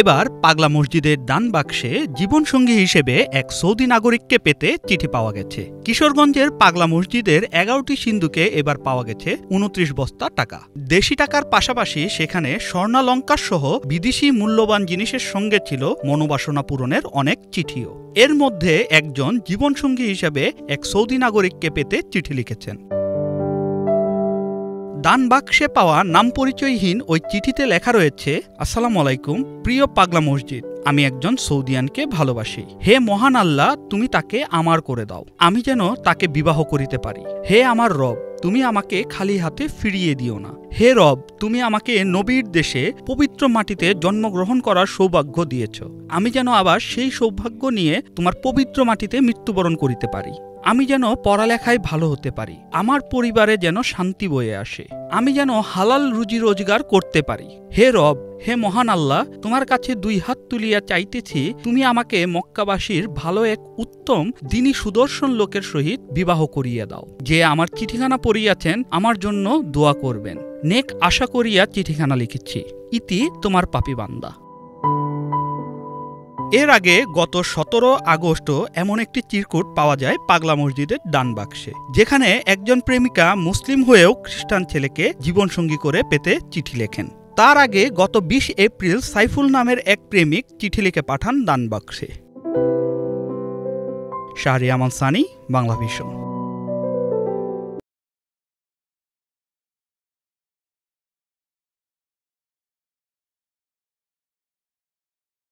এবার পাগলা মসজিদের ডান বাক্সে জীবনসঙ্গী হিসেবে এক সৌদি নাগরিককে পেতে চিঠি পাওয়া গেছে। কিশোরগঞ্জের পাগলা মসজিদের ১১টি সিন্দুকে এবার পাওয়া গেছে ২৯ বস্তা টাকা। দেশি টাকার পাশাপাশি সেখানে স্বর্ণালঙ্কার সহ বিদেশি মূল্যবান জিনিসের সঙ্গে ছিল মনোবাসনা পূরণের অনেক চিঠিও। এর মধ্যে একজন জীবনসঙ্গী হিসেবে এক সৌদি নাগরিককে পেতে চিঠি লিখেছেন। ডান বাক্সে পাওয়া নাম পরিচয়হীন ওই চিঠিতে লেখা রয়েছে, আসসালামু আলাইকুম প্রিয় পাগলা মসজিদ, আমি একজন সৌদিয়ানকে ভালোবাসি। হে মহান আল্লাহ, তুমি তাকে আমার করে দাও, আমি যেন তাকে বিবাহ করিতে পারি। হে আমার রব, তুমি আমাকে খালি হাতে ফিরিয়ে দিও না। হে রব, তুমি আমাকে নবীর দেশে পবিত্র মাটিতে জন্মগ্রহণ করার সৌভাগ্য দিয়েছ, আমি যেন আবার সেই সৌভাগ্য নিয়ে তোমার পবিত্র মাটিতে মৃত্যুবরণ করিতে পারি। আমি যেন পড়ালেখায় ভালো হতে পারি, আমার পরিবারে যেন শান্তি বয়ে আসে, আমি যেন হালাল রুজি রোজগার করতে পারি। হে রব, হে মহান আল্লাহ, তোমার কাছে ২ হাত তুলিয়া চাইতেছি, তুমি আমাকে মক্কাবাসীর ভালো এক উত্তম দিনী সুদর্শন লোকের সহিত বিবাহ করিয়া দাও, যে আমার চিঠিখানা পড়িয়াছেন, আমার জন্য দোয়া করবেন। নেক আশা করিয়া চিঠিখানা লিখেছি, ইতি তোমার পাপী বান্দা। এর আগে গত ১৭ আগস্ট এমন একটি চিরকুট পাওয়া যায় পাগলা মসজিদের ডান বাক্সে, যেখানে একজন প্রেমিকা মুসলিম হয়েও খ্রিস্টান ছেলেকে জীবনসঙ্গী করে পেতে চিঠি লেখেন। তার আগে গত ২০ এপ্রিল সাইফুল নামের এক প্রেমিক চিঠি লিখে পাঠান ডান বাক্সে। শাহরিয়ার আমান সানি, বাংলা ভিশন।